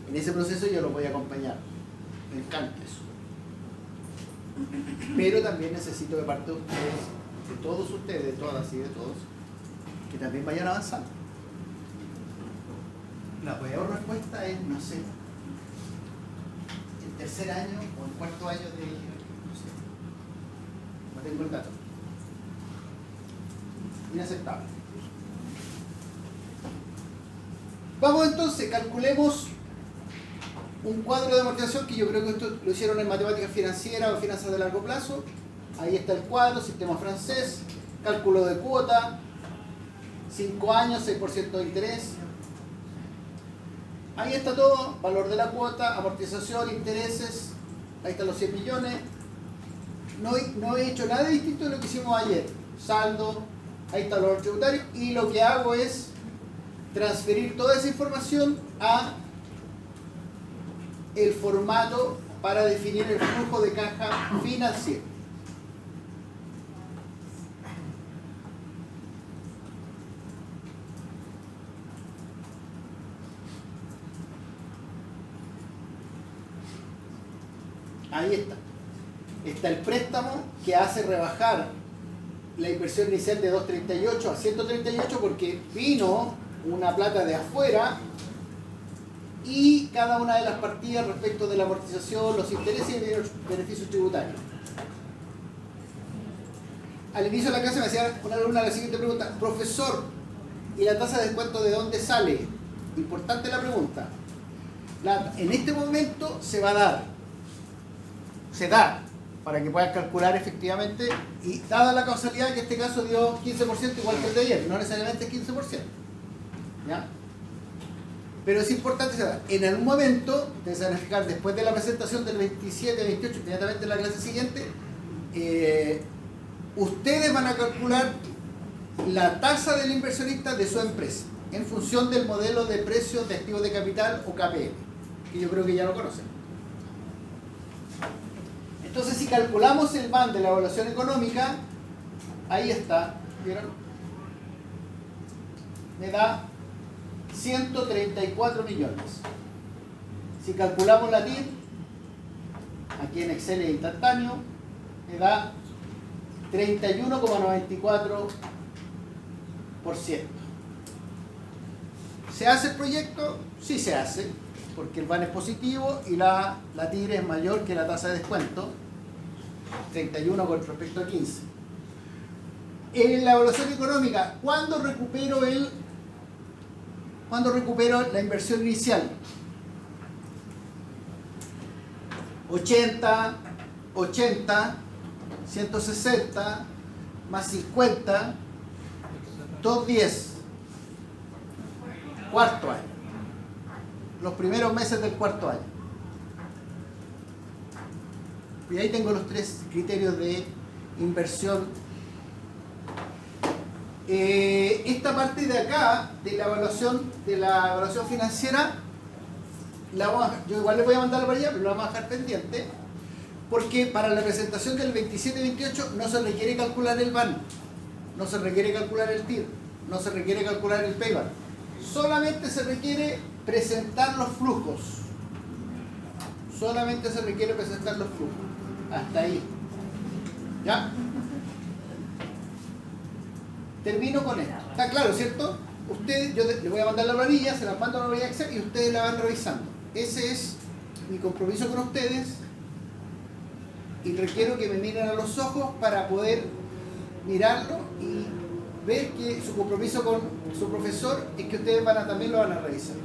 En ese proceso yo los voy a acompañar, me encanta eso, pero también necesito de parte de ustedes, de todos ustedes, de todas y de todos, que también vayan avanzando. La peor respuesta es, no sé, el tercer año o el cuarto año de ingeniería, no sé, no tengo el dato. Inaceptable. Vamos entonces, calculemos un cuadro de amortización, que yo creo que esto lo hicieron en matemáticas financieras o finanzas de largo plazo. Ahí está el cuadro, sistema francés, cálculo de cuota, 5 años, 6% de interés. Ahí está todo, valor de la cuota, amortización, intereses, ahí están los 100 millones. No he hecho nada distinto de lo que hicimos ayer. Saldo, ahí está el valor tributario, y lo que hago es transferir toda esa información a el formato para definir el flujo de caja financiero. Ahí está. Está el préstamo que hace rebajar la inversión inicial de 238 a 138 porque vino una plata de afuera, y cada una de las partidas respecto de la amortización, los intereses y el beneficio tributario. Al inicio de la clase me hacía una alumna la siguiente pregunta: profesor, ¿y la tasa de descuento de dónde sale? Importante la pregunta. En este momento se va a dar, se da, para que puedan calcular efectivamente, y dada la causalidad que en este caso dio 15% igual que el de ayer, no necesariamente 15%. ¿Ya? Pero es importante saber, en algún momento, ustedes van a fijar después de la presentación del 27, 28, inmediatamente en la clase siguiente, ustedes van a calcular la tasa del inversionista de su empresa en función del modelo de precios de activos de capital o KPM, que yo creo que ya lo conocen. Entonces, si calculamos el BAN de la evaluación económica, Ahí está, ¿vieron? Me da 134 millones. Si calculamos la TIR, aquí en Excel es instantáneo, me da 31,94%. ¿Se hace el proyecto? Sí se hace, porque el VAN es positivo y la TIR es mayor que la tasa de descuento, 31 con respecto a 15. En la evaluación económica, ¿cuándo recupero la inversión inicial? 80, 160, más 50, 210. Cuarto año. Los primeros meses del cuarto año. Y ahí tengo los tres criterios de inversión. Esta parte de acá, de la evaluación financiera, yo igual le voy a mandar para allá, pero lo vamos a dejar pendiente, porque para la presentación del 27-28 no se requiere calcular el VAN, no se requiere calcular el TIR, no se requiere calcular el payback. Solamente se requiere presentar los flujos. Solamente se requiere presentar los flujos. Hasta ahí. ¿Ya? Termino con esto. ¿Está claro, cierto? Ustedes, yo les voy a mandar la planilla, se la mando a la planilla Excel y ustedes la van revisando. Ese es mi compromiso con ustedes y requiero que me miren a los ojos para poder mirarlo y ver que su compromiso con su profesor es que ustedes también lo van a revisar.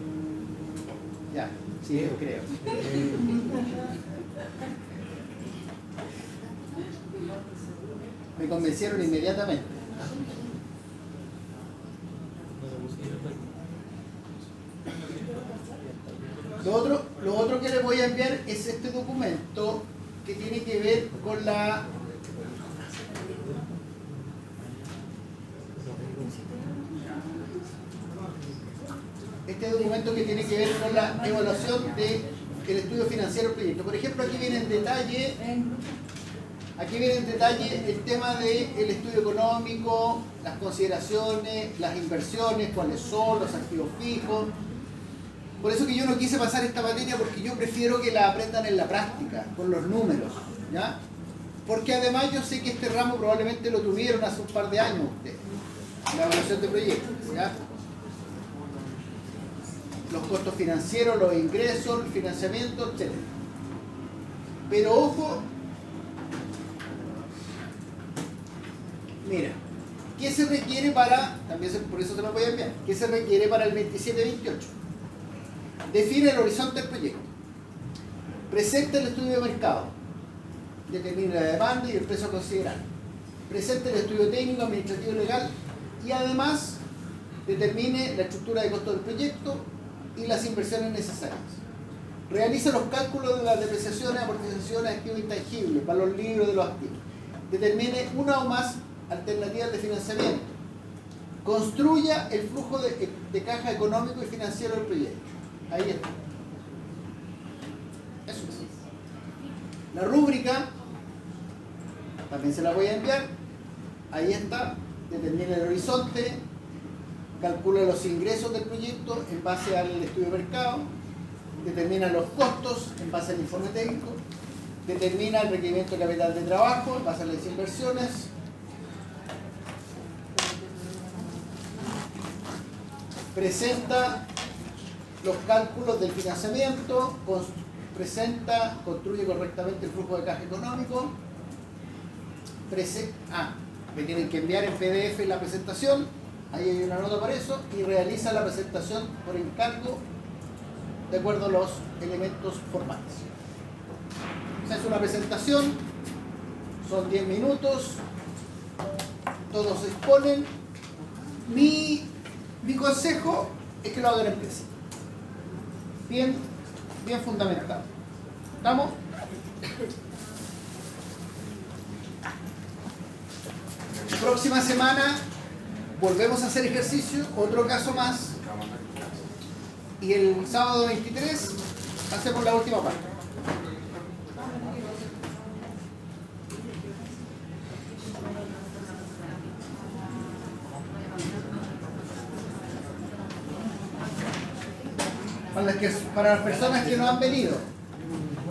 Ya, sí, yo creo. Me convencieron inmediatamente. Lo otro que les voy a enviar es este documento que tiene que ver con la evaluación del estudio financiero del proyecto. Por ejemplo, aquí viene en detalle el tema del estudio económico, las consideraciones, las inversiones, cuáles son, los activos fijos. Por eso que yo no quise pasar esta materia, porque yo prefiero que la aprendan en la práctica, con los números, ¿ya? Porque además yo sé que este ramo probablemente lo tuvieron hace un par de años ustedes, la evaluación de proyectos, ¿ya? Los costos financieros, los ingresos, el financiamiento, etc. Pero ojo, mira, ¿qué se requiere para, por eso se lo voy a enviar, qué se requiere para el 27-28? Define el horizonte del proyecto, presenta el estudio de mercado, determina la demanda y el precio a considerar, presenta el estudio técnico, administrativo y legal y además determine la estructura de costo del proyecto y las inversiones necesarias. Realiza los cálculos de las depreciaciones, amortizaciones, activos intangibles, valor libre de los activos. Determine una o más alternativas de financiamiento. Construya el flujo de caja económico y financiero del proyecto. Ahí está. Eso es. La rúbrica también se la voy a enviar. Ahí está. Determina el horizonte. Calcula los ingresos del proyecto en base al estudio de mercado. Determina los costos en base al informe técnico. Determina el requerimiento de capital de trabajo en base a las inversiones. Presenta los cálculos del financiamiento, construye correctamente el flujo de caja económico, me tienen que enviar en PDF la presentación, ahí hay una nota para eso, y realiza la presentación por encargo de acuerdo a los elementos formales. Se hace una presentación, son 10 minutos, todos se exponen. Mi consejo es que lo hagan en empresa. Bien fundamentado. ¿Estamos? Próxima semana volvemos a hacer ejercicio, otro caso más. Y el sábado 23 hacemos la última parte. para las personas que no han venido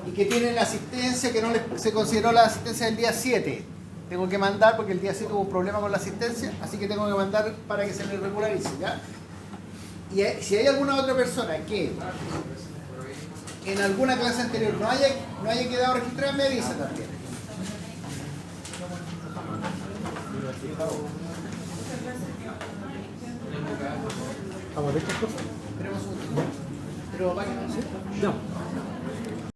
y que tienen la asistencia que no se consideró la asistencia del día 7. Tengo que mandar porque el día 7 hubo un problema con la asistencia, así que tengo que mandar para que se les regularice, ¿ya? Y si hay alguna otra persona que en alguna clase anterior no haya quedado registrada, me avisa también. ¿Vamos a ver estas cosas? Esperemos un segundo. Pero, ¿para qué no? No.